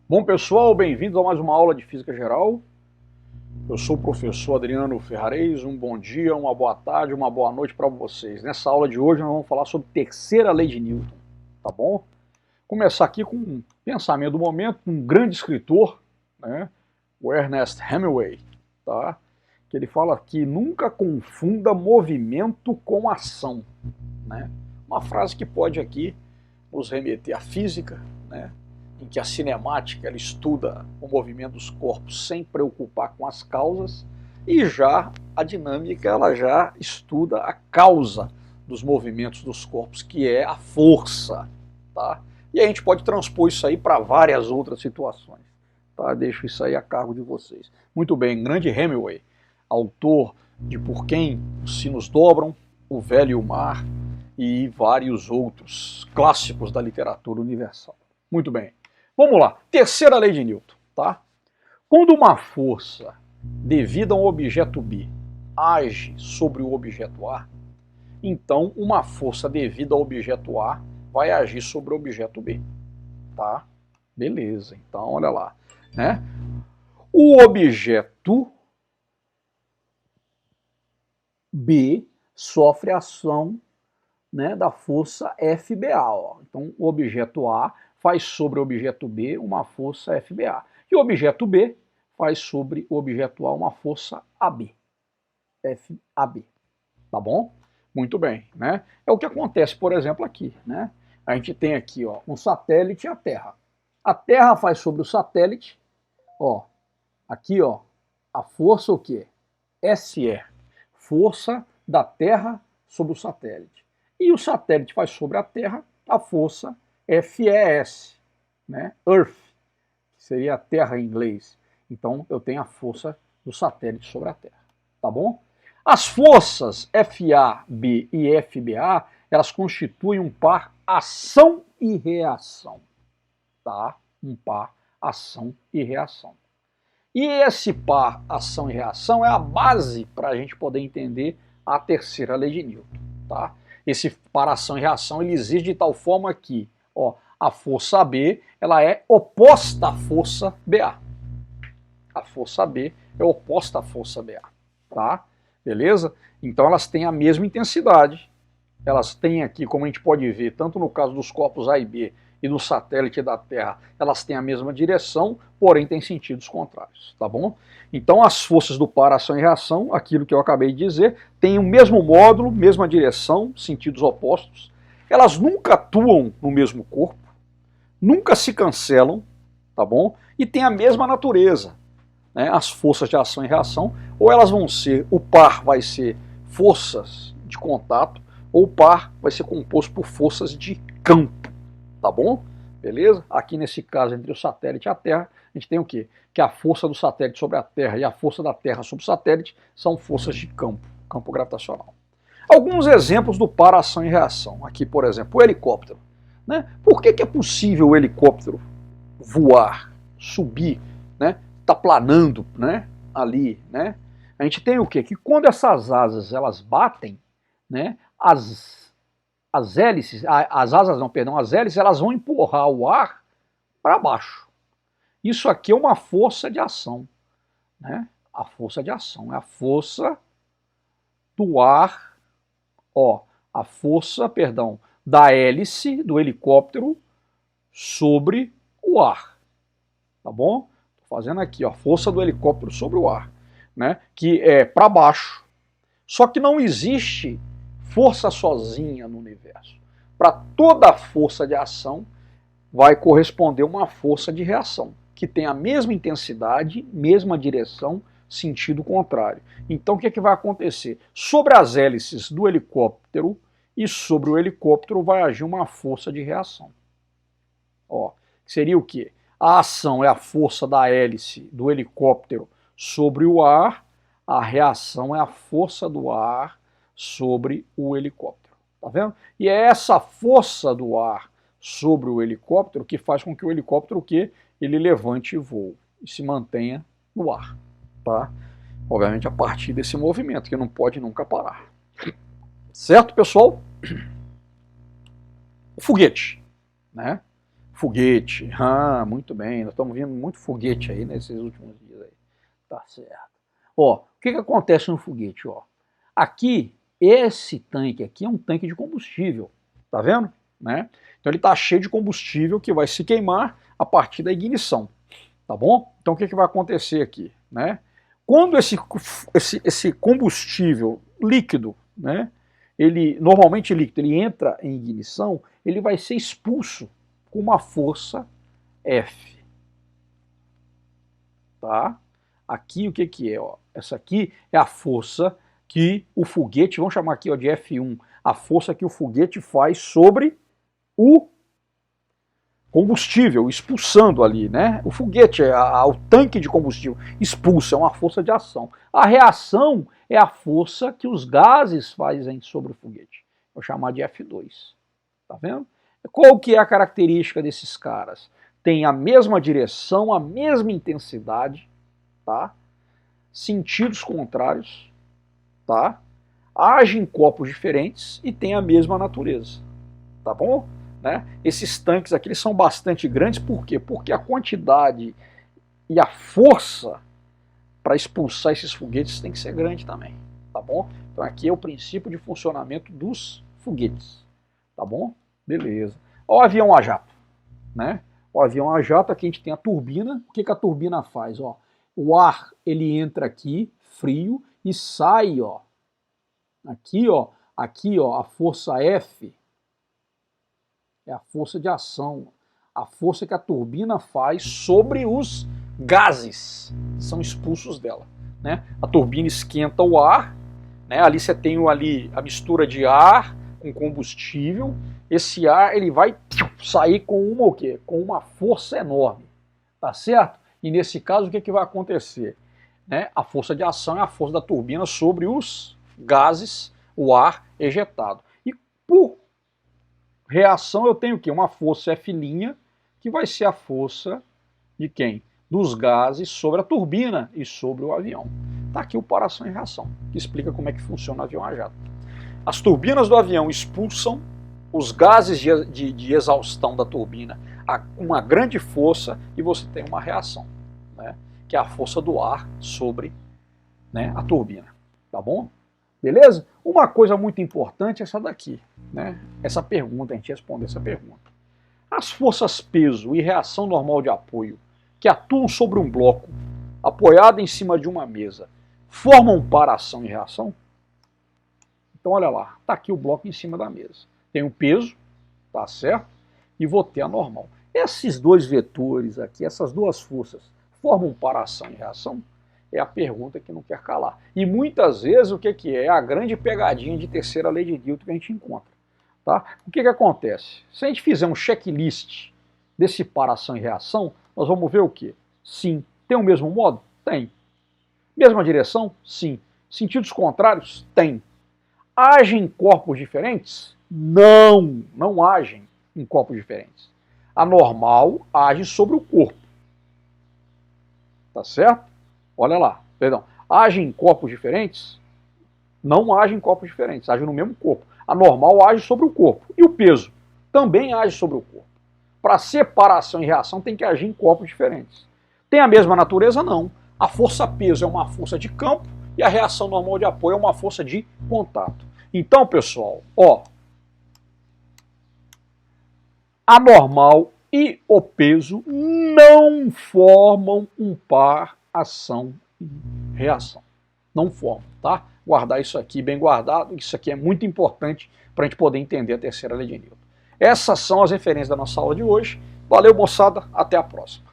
Bom pessoal, bem-vindos a mais uma aula de Física Geral. Eu sou o professor Adriano Ferrarez, um bom dia, uma boa tarde, uma boa noite para vocês. Nessa aula de hoje nós vamos falar sobre terceira lei de Newton, tá bom? Começar aqui com um pensamento do momento, um grande escritor, né, o Ernest Hemingway, tá? Que ele fala que nunca confunda movimento com ação, né? Uma frase que pode aqui nos remeter à física, né? Em que a cinemática ela estuda o movimento dos corpos sem preocupar com as causas, e já a dinâmica ela já estuda a causa dos movimentos dos corpos, que é a força, tá? E a gente pode transpor isso aí para várias outras situações, tá? Deixo isso aí a cargo de vocês. Muito bem, grande Hemingway, autor de Por Quem os Sinos Dobram, O Velho e o Mar e vários outros clássicos da literatura universal. Muito bem. Vamos lá, terceira lei de Newton, tá? Quando uma força devida a um objeto B age sobre o objeto A, então uma força devida ao objeto A vai agir sobre o objeto B, tá? Beleza, então olha lá, né? O objeto B sofre a ação, né, da força FBA, ó. Então o objeto A faz sobre o objeto B uma força FBA. E o objeto B faz sobre o objeto A uma força AB. FAB. Tá bom? Muito bem, né? É o que acontece, por exemplo, aqui, né? A gente tem aqui, ó, um satélite e a Terra. A Terra faz sobre o satélite, ó, aqui, ó, a força o quê? SE. Força da Terra sobre o satélite. E o satélite faz sobre a Terra a força FES, né? Earth, que seria a Terra em inglês. Então eu tenho a força do satélite sobre a Terra, tá bom? As forças FAB e FBA, elas constituem um par ação e reação, tá? Um par ação e reação. E esse par ação e reação é a base para a gente poder entender a terceira lei de Newton, tá? Esse par ação e reação ele existe de tal forma que, ó, a força B ela é oposta à força BA. A força B é oposta à força BA, tá? Beleza? Então elas têm a mesma intensidade. Elas têm aqui, como a gente pode ver, tanto no caso dos corpos A e B e do satélite da Terra, elas têm a mesma direção, porém têm sentidos contrários, tá bom? Então as forças do par ação e reação, aquilo que eu acabei de dizer, têm o mesmo módulo, mesma direção, sentidos opostos. Elas nunca atuam no mesmo corpo, nunca se cancelam, tá bom? E têm a mesma natureza, né? As forças de ação e reação, ou elas vão ser, o par vai ser forças de contato, ou o par vai ser composto por forças de campo, tá bom? Beleza? Aqui nesse caso, entre o satélite e a Terra, a gente tem o quê? Que a força do satélite sobre a Terra e a força da Terra sobre o satélite são forças de campo, campo gravitacional. Alguns exemplos do par ação e reação. Aqui, por exemplo, o helicóptero, né? Por que é possível o helicóptero voar, subir, né? Tá planando, né? Ali, né? A gente tem o quê? Que quando essas asas elas batem, né? As hélices, as asas não, perdão, as hélices elas vão empurrar o ar para baixo. Isso aqui é uma força de ação, né? A força de ação é a força do ar, ó, a força, perdão, da hélice do helicóptero sobre o ar, tá bom? Tô fazendo aqui, ó, a força do helicóptero sobre o ar, né? Que é para baixo. Só que não existe força sozinha no universo. Para toda força de ação vai corresponder uma força de reação, que tem a mesma intensidade, mesma direção, sentido contrário. Então o que é que vai acontecer? Sobre as hélices do helicóptero e sobre o helicóptero vai agir uma força de reação. Ó, seria o quê? A ação é a força da hélice do helicóptero sobre o ar, a reação é a força do ar sobre o helicóptero. Tá vendo? E é essa força do ar sobre o helicóptero que faz com que o helicóptero ele levante voo e se mantenha no ar, tá? Obviamente a partir desse movimento que não pode nunca parar. Certo, pessoal? O foguete, né? Foguete. Ah, muito bem. Nós estamos vendo muito foguete aí nesses últimos dias aí. Tá certo. Ó, o que acontece no foguete, ó? Aqui, esse tanque aqui é um tanque de combustível. Tá vendo? Né? Então ele está cheio de combustível que vai se queimar a partir da ignição. Tá bom? Então o que vai acontecer aqui? Né? Quando esse combustível líquido, né, ele normalmente líquido, ele entra em ignição, ele vai ser expulso com uma força F. Tá? Aqui o que é? Ó? Essa aqui é a força que o foguete, vamos chamar aqui ó, de F1, a força que o foguete faz sobre o combustível, expulsando ali, né? O foguete, o tanque de combustível expulsa, é uma força de ação. A reação é a força que os gases fazem sobre o foguete. Vou chamar de F2. Tá vendo? Qual que é a característica desses caras? Tem a mesma direção, a mesma intensidade, tá? Sentidos contrários, tá? Agem em corpos diferentes e tem a mesma natureza, tá bom? Né? Esses tanques aqui eles são bastante grandes, por quê? Porque a quantidade e a força para expulsar esses foguetes tem que ser grande também, tá bom? Então aqui é o princípio de funcionamento dos foguetes, tá bom? Beleza. Ó, o avião a jato, né? O avião a jato, aqui a gente tem a turbina. O que a turbina faz? Ó, o ar ele entra aqui, frio, e sai, ó. Aqui, ó, a força F é a força de ação, a força que a turbina faz sobre os gases que são expulsos dela, né? A turbina esquenta o ar, né? Ali você tem ali a mistura de ar com combustível. Esse ar ele vai sair com uma o quê? Com uma força enorme, tá certo? E nesse caso o que vai acontecer? Né? A força de ação é a força da turbina sobre os gases, o ar ejetado. E por reação eu tenho o quê? Uma força F', que vai ser a força de quem? Dos gases sobre a turbina e sobre o avião. Está aqui o par ação e reação, que explica como é que funciona o avião a jato. As turbinas do avião expulsam os gases de exaustão da turbina a uma grande força e você tem uma reação, né? Que é a força do ar sobre, né, a turbina. Tá bom? Beleza? Uma coisa muito importante é essa daqui, né? Essa pergunta, a gente responder essa pergunta. As forças peso e reação normal de apoio que atuam sobre um bloco apoiado em cima de uma mesa formam par ação e reação? Então olha lá, tá aqui o bloco em cima da mesa. Tem o peso, tá certo? E vou ter a normal. Esses dois vetores aqui, essas duas forças, formam par ação e reação? É a pergunta que não quer calar. E muitas vezes o que é? É a grande pegadinha de terceira lei de Newton que a gente encontra. Tá? O que acontece? Se a gente fizer um checklist desse par ação e reação, nós vamos ver o quê? Sim. Tem o mesmo modo? Tem. Mesma direção? Sim. Sentidos contrários? Tem. Agem em corpos diferentes? Não, não agem em corpos diferentes. A normal age sobre o corpo. Tá certo? Olha lá, perdão. Age em corpos diferentes? Não age em corpos diferentes, age no mesmo corpo. A normal age sobre o corpo. E o peso? Também age sobre o corpo. Para separação e reação tem que agir em corpos diferentes. Tem a mesma natureza? Não. A força peso é uma força de campo e a reação normal de apoio é uma força de contato. Então, pessoal, ó, a normal e o peso não formam um par ação e reação. Não formam, tá? Guardar isso aqui bem guardado, isso aqui é muito importante para a gente poder entender a terceira lei de Newton. Essas são as referências da nossa aula de hoje. Valeu, moçada, até a próxima.